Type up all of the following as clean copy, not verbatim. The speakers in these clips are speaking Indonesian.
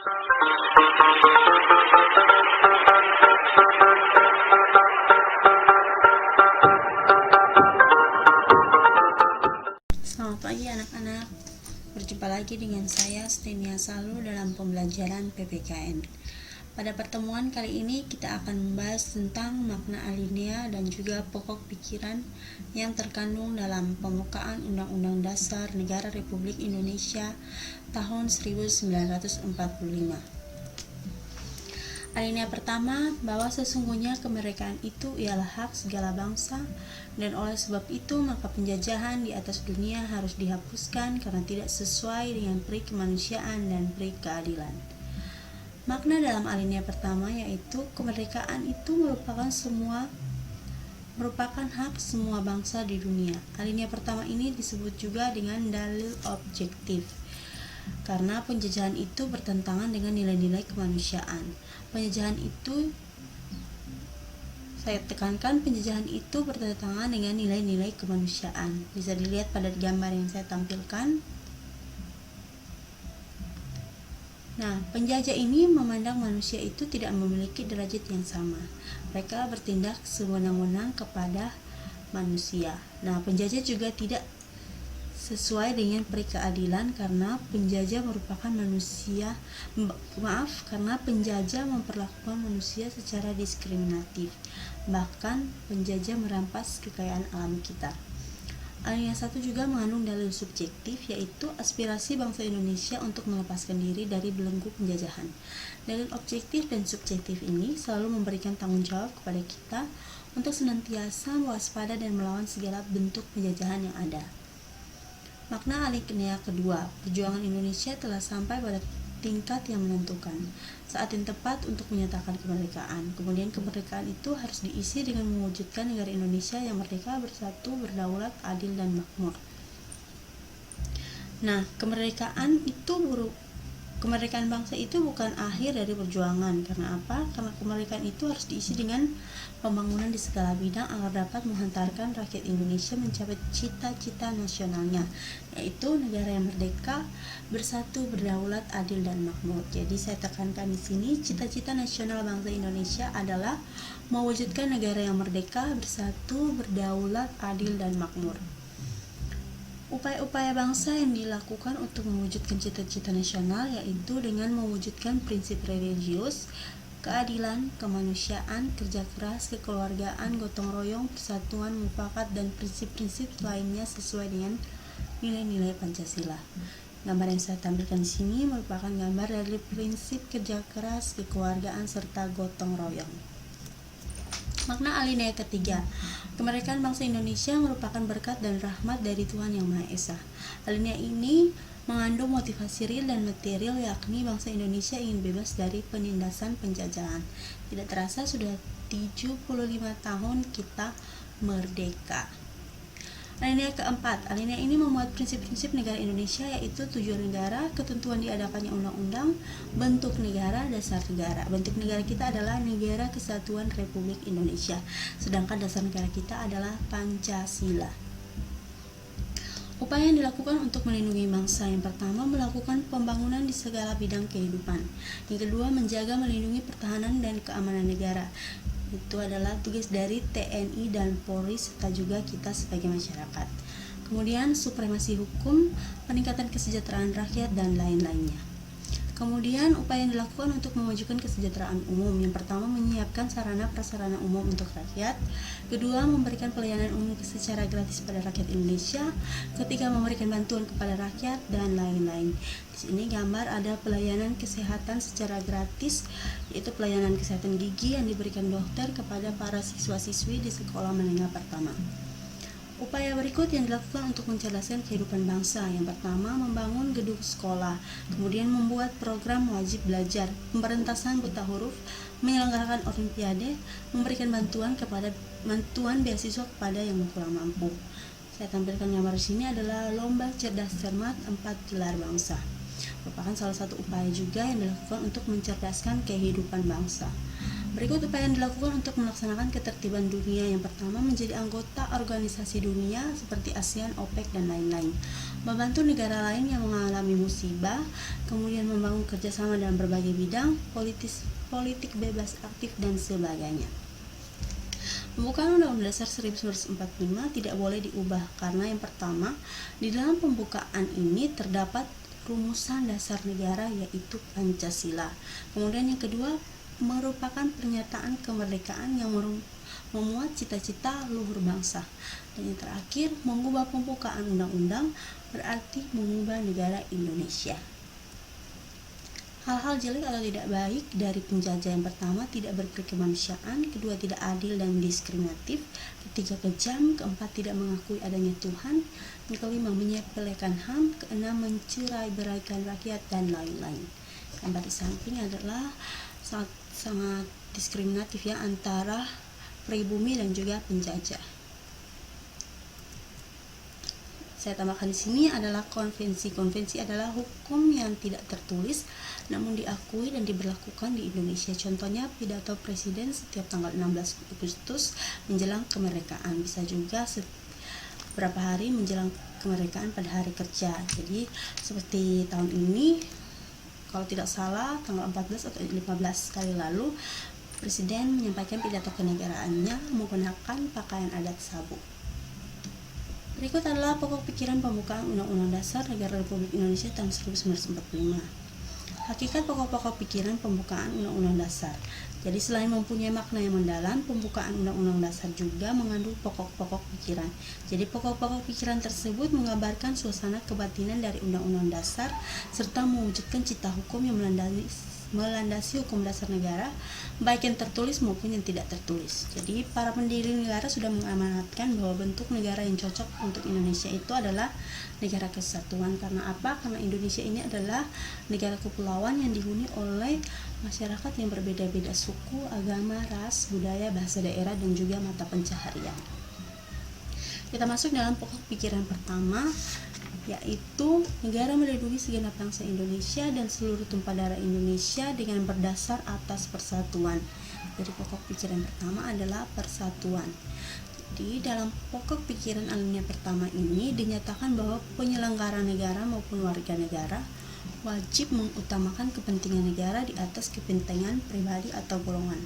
Selamat pagi anak-anak. Berjumpa lagi dengan saya Stenia Salu dalam pembelajaran PPKN. Pada pertemuan kali ini kita akan membahas tentang makna alinea dan juga pokok pikiran yang terkandung dalam pembukaan Undang-Undang Dasar Negara Republik Indonesia tahun 1945. Alinea pertama, bahwa sesungguhnya kemerdekaan itu ialah hak segala bangsa, dan oleh sebab itu maka penjajahan di atas dunia harus dihapuskan karena tidak sesuai dengan peri kemanusiaan dan peri keadilan. Makna dalam alinea pertama yaitu kemerdekaan itu merupakan hak semua bangsa di dunia. Alinea pertama ini disebut juga dengan dalil objektif, karena penjajahan itu bertentangan dengan nilai-nilai kemanusiaan. Penjajahan itu bertentangan dengan nilai-nilai kemanusiaan. Bisa dilihat pada gambar yang saya tampilkan. Nah, penjajah ini memandang manusia itu tidak memiliki derajat yang sama. Mereka bertindak sewenang-wenang kepada manusia. Nah, penjajah juga tidak sesuai dengan peri keadilan karena penjajah memperlakukan manusia secara diskriminatif. Bahkan penjajah merampas kekayaan alam kita. Alinea 1 juga mengandung dalil subjektif, yaitu aspirasi bangsa Indonesia untuk melepaskan diri dari belenggu penjajahan. Dalil objektif dan subjektif ini selalu memberikan tanggung jawab kepada kita untuk senantiasa waspada dan melawan segala bentuk penjajahan yang ada. Makna alinea kedua, perjuangan Indonesia telah sampai pada tingkat yang menentukan, saat yang tepat untuk menyatakan kemerdekaan. Kemudian kemerdekaan itu harus diisi dengan mewujudkan negara Indonesia yang merdeka, bersatu, berdaulat, adil, dan makmur. Nah, kemerdekaan bangsa itu bukan akhir dari perjuangan. Karena apa? Karena kemerdekaan itu harus diisi dengan pembangunan di segala bidang agar dapat menghantarkan rakyat Indonesia mencapai cita-cita nasionalnya, yaitu negara yang merdeka, bersatu, berdaulat, adil, dan makmur. Jadi saya tekankan di sini, cita-cita nasional bangsa Indonesia adalah mewujudkan negara yang merdeka, bersatu, berdaulat, adil, dan makmur. Upaya-upaya bangsa yang dilakukan untuk mewujudkan cita-cita nasional yaitu dengan mewujudkan prinsip religius, keadilan, kemanusiaan, kerja keras, kekeluargaan, gotong royong, persatuan, mufakat, dan prinsip-prinsip lainnya sesuai dengan nilai-nilai Pancasila. Gambar yang saya tampilkan di sini merupakan gambar dari prinsip kerja keras, kekeluargaan, serta gotong royong. Makna alinea ketiga, kemerdekaan bangsa Indonesia merupakan berkat dan rahmat dari Tuhan Yang Maha Esa. Alinea ini mengandung motivasi real dan material, yakni bangsa Indonesia ingin bebas dari penindasan penjajahan. Tidak terasa sudah 75 tahun kita merdeka. Alinea keempat, alinea ini memuat prinsip-prinsip negara Indonesia, yaitu tujuan negara, ketentuan diadakannya undang-undang, bentuk negara, dasar negara. Bentuk negara kita adalah Negara Kesatuan Republik Indonesia, sedangkan dasar negara kita adalah Pancasila. Upaya yang dilakukan untuk melindungi bangsa, yang pertama melakukan pembangunan di segala bidang kehidupan. Yang kedua menjaga, melindungi pertahanan dan keamanan negara. Itu adalah tugas dari TNI dan Polri serta juga kita sebagai masyarakat. Kemudian supremasi hukum, peningkatan kesejahteraan rakyat, dan lain-lainnya. Kemudian upaya yang dilakukan untuk memajukan kesejahteraan umum, yang pertama menyiapkan sarana prasarana umum untuk rakyat, kedua memberikan pelayanan umum secara gratis pada rakyat Indonesia, ketiga memberikan bantuan kepada rakyat, dan lain-lain. Di sini gambar ada pelayanan kesehatan secara gratis, yaitu pelayanan kesehatan gigi yang diberikan dokter kepada para siswa-siswi di sekolah menengah pertama. Upaya berikut yang dilakukan untuk mencerdaskan kehidupan bangsa, yang pertama membangun gedung sekolah, kemudian membuat program wajib belajar, pemberantasan buta huruf, menyelenggarakan olimpiade, memberikan bantuan beasiswa kepada yang kurang mampu. Saya tampilkan gambar di sini adalah lomba cerdas cermat 4 gelar bangsa. Merupakan salah satu upaya juga yang dilakukan untuk mencerdaskan kehidupan bangsa. Berikut upaya yang dilakukan untuk melaksanakan ketertiban dunia. Yang pertama, menjadi anggota organisasi dunia seperti ASEAN, OPEC, dan lain-lain. Membantu negara lain yang mengalami musibah, kemudian membangun kerjasama dalam berbagai bidang, politik bebas aktif, dan sebagainya. Pembukaan Undang-Undang Dasar 1945 tidak boleh diubah karena yang pertama, di dalam pembukaan ini terdapat rumusan dasar negara yaitu Pancasila. Kemudian yang kedua, merupakan pernyataan kemerdekaan yang memuat cita-cita luhur bangsa. Dan yang terakhir, mengubah pembukaan undang-undang berarti mengubah negara Indonesia. Hal-hal jelek atau tidak baik dari penjajah yang pertama, tidak berkemanusiaan, kedua tidak adil dan diskriminatif, ketiga kejam, keempat tidak mengakui adanya Tuhan, yang kelima menyepelekan HAM, keenam mencerai-beraikan rakyat, dan lain-lain. Gambar di samping adalah sangat diskriminatif ya antara pribumi dan juga penjajah. Saya tambahkan di sini adalah konvensi. Konvensi adalah hukum yang tidak tertulis namun diakui dan diberlakukan di Indonesia. Contohnya pidato presiden setiap tanggal 16 Agustus menjelang kemerdekaan. Bisa juga beberapa hari menjelang kemerdekaan pada hari kerja. Jadi seperti tahun ini, kalau tidak salah tanggal 14 atau 15 kali lalu, Presiden menyampaikan pidato kenegaraannya menggunakan pakaian adat sabuk. Berikut adalah pokok pikiran pembukaan Undang-Undang Dasar Negara Republik Indonesia tahun 1945. Hakikat pokok-pokok pikiran pembukaan Undang-Undang Dasar. Jadi selain mempunyai makna yang mendalam, pembukaan Undang-Undang Dasar juga mengandung pokok-pokok pikiran. Jadi pokok-pokok pikiran tersebut menggambarkan suasana kebatinan dari Undang-Undang Dasar serta mewujudkan cita hukum yang melandasi hukum dasar negara, baik yang tertulis maupun yang tidak tertulis. Jadi para pendiri negara sudah mengamanatkan bahwa bentuk negara yang cocok untuk Indonesia itu adalah negara kesatuan. Karena apa? Karena Indonesia ini adalah negara kepulauan yang dihuni oleh masyarakat yang berbeda-beda suku, agama, ras, budaya, bahasa daerah, dan juga mata pencaharian. Kita masuk dalam pokok pikiran pertama, yaitu negara melindungi segenap bangsa Indonesia dan seluruh tumpah darah Indonesia dengan berdasar atas persatuan. Jadi pokok pikiran pertama adalah persatuan. Jadi dalam pokok pikiran alinea pertama ini dinyatakan bahwa penyelenggara negara maupun warga negara wajib mengutamakan kepentingan negara di atas kepentingan pribadi atau golongan.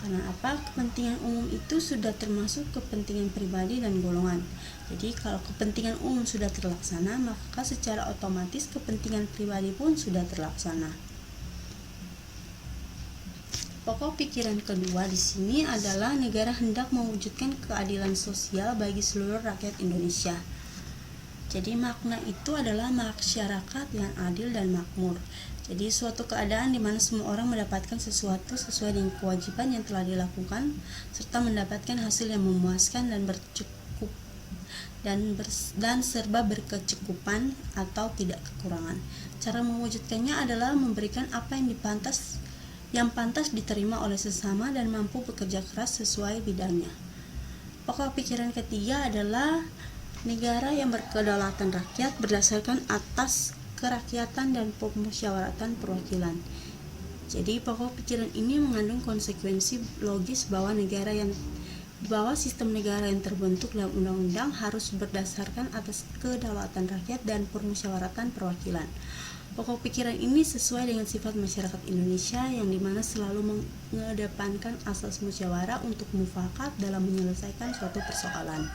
Karena apa? Kepentingan umum itu sudah termasuk kepentingan pribadi dan golongan. Jadi kalau kepentingan umum sudah terlaksana, maka secara otomatis kepentingan pribadi pun sudah terlaksana. Pokok pikiran kedua di sini adalah negara hendak mewujudkan keadilan sosial bagi seluruh rakyat Indonesia. Jadi makna itu adalah masyarakat yang adil dan makmur. Jadi suatu keadaan di mana semua orang mendapatkan sesuatu sesuai dengan kewajiban yang telah dilakukan serta mendapatkan hasil yang memuaskan dan bercukup dan serba berkecukupan atau tidak kekurangan. Cara mewujudkannya adalah memberikan apa yang pantas diterima oleh sesama dan mampu bekerja keras sesuai bidangnya. Pokok pikiran ketiga adalah negara yang berkedaulatan rakyat berdasarkan atas kerakyatan dan pemusyawaratan perwakilan. Jadi pokok pikiran ini mengandung konsekuensi logis bahwa sistem negara yang terbentuk dalam undang-undang harus berdasarkan atas kedaulatan rakyat dan permusyawaratan perwakilan. Pokok pikiran ini sesuai dengan sifat masyarakat Indonesia yang dimana selalu mengedepankan asas musyawarah untuk mufakat dalam menyelesaikan suatu persoalan.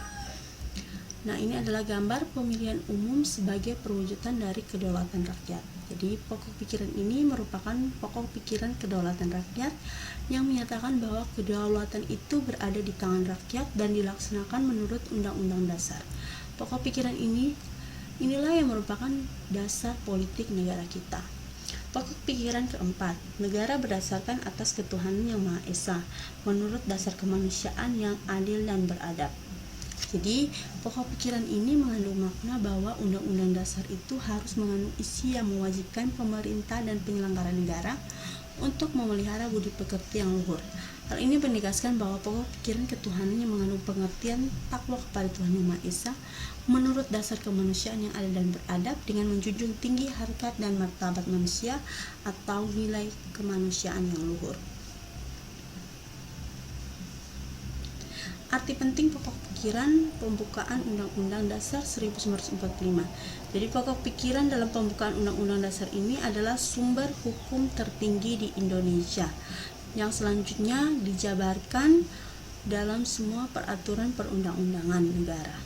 Nah, ini adalah gambar pemilihan umum sebagai perwujudan dari kedaulatan rakyat. Jadi, pokok pikiran ini merupakan pokok pikiran kedaulatan rakyat yang menyatakan bahwa kedaulatan itu berada di tangan rakyat dan dilaksanakan menurut Undang-Undang Dasar. Pokok pikiran inilah yang merupakan dasar politik negara kita. Pokok pikiran keempat, negara berdasarkan atas ketuhanan yang Maha Esa, menurut dasar kemanusiaan yang adil dan beradab. Jadi, pokok pikiran ini mengandung makna bahwa Undang-Undang Dasar itu harus mengandung isi yang mewajibkan pemerintah dan penyelenggara negara untuk memelihara budi pekerti yang luhur. Hal ini menegaskan bahwa pokok pikiran ketuhanan yang mengandung pengertian takwa kepada Tuhan Yang Maha Esa menurut dasar kemanusiaan yang adil dan beradab dengan menjunjung tinggi harkat dan martabat manusia atau nilai kemanusiaan yang luhur. Arti penting pokok pikiran pembukaan Undang-Undang Dasar 1945. Jadi pokok pikiran dalam pembukaan Undang-Undang Dasar ini adalah sumber hukum tertinggi di Indonesia yang selanjutnya dijabarkan dalam semua peraturan perundang-undangan negara.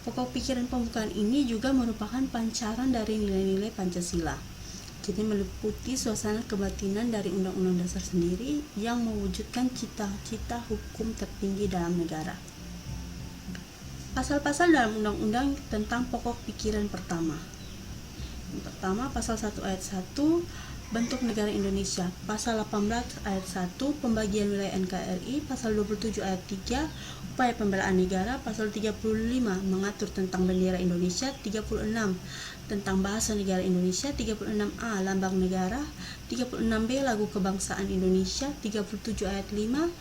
Pokok pikiran pembukaan ini juga merupakan pancaran dari nilai-nilai Pancasila. Jadi meliputi suasana kebatinan dari Undang-Undang Dasar sendiri yang mewujudkan cita-cita hukum tertinggi dalam negara. Pasal-pasal dalam Undang-Undang tentang pokok pikiran pertama. Yang pertama, pasal 1 ayat 1, bentuk negara Indonesia. Pasal 18 ayat 1, pembagian wilayah NKRI. Pasal 27 ayat 3, upaya pembelaan negara. Pasal 35, mengatur tentang bendera Indonesia. 36, tentang bahasa negara Indonesia. 36A, lambang negara. 36B, lagu kebangsaan Indonesia. 37 ayat 5,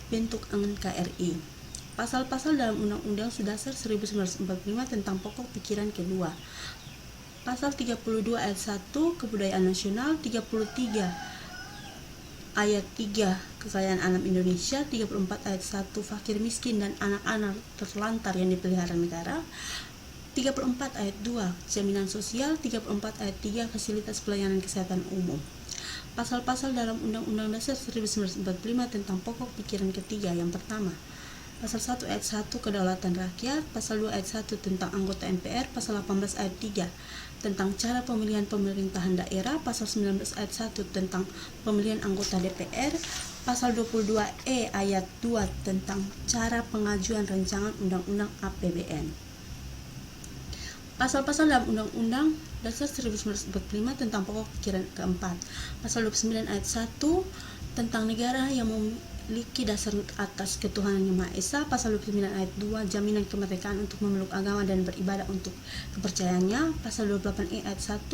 bentuk NKRI. Pasal-pasal dalam Undang-Undang Dasar 1945 tentang pokok pikiran kedua. Pasal 32 ayat 1, kebudayaan nasional. 33 ayat 3, kekayaan alam Indonesia. 34 ayat 1, fakir miskin dan anak-anak terlantar yang dipelihara negara. 34 ayat 2, jaminan sosial. 34 ayat 3, fasilitas pelayanan kesehatan umum. Pasal-pasal dalam Undang-Undang Dasar 1945 tentang pokok pikiran ketiga. Yang pertama, Pasal 1 ayat 1, kedaulatan rakyat. Pasal 2 ayat 1, tentang anggota MPR. Pasal 18 ayat 3, tentang cara pemilihan pemerintahan daerah. Pasal 19 ayat 1, tentang pemilihan anggota DPR. Pasal 22E ayat 2, tentang cara pengajuan rancangan undang-undang APBN. Pasal-pasal dalam Undang-Undang Dasar 1945 tentang pokok pikiran keempat. Pasal 29 ayat 1, tentang negara yang memiliki dasar atas ketuhanan yang Maha Esa. Pasal 29 ayat 2, jaminan kemerdekaan untuk memeluk agama dan beribadah untuk kepercayaannya. Pasal 28E ayat 1,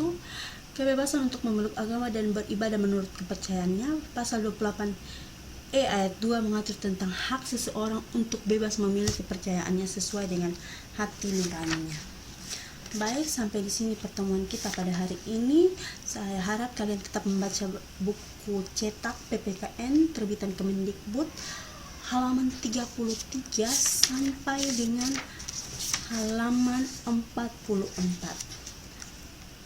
kebebasan untuk memeluk agama dan beribadah menurut kepercayaannya. Pasal 28E ayat 2 mengatur tentang hak seseorang untuk bebas memilih kepercayaannya sesuai dengan hati nuraninya. Baik, sampai di sini pertemuan kita pada hari ini. Saya harap kalian tetap membaca buku cetak PPKN terbitan Kemendikbud halaman 33 sampai dengan halaman 44.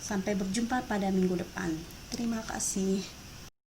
Sampai berjumpa pada minggu depan. Terima kasih.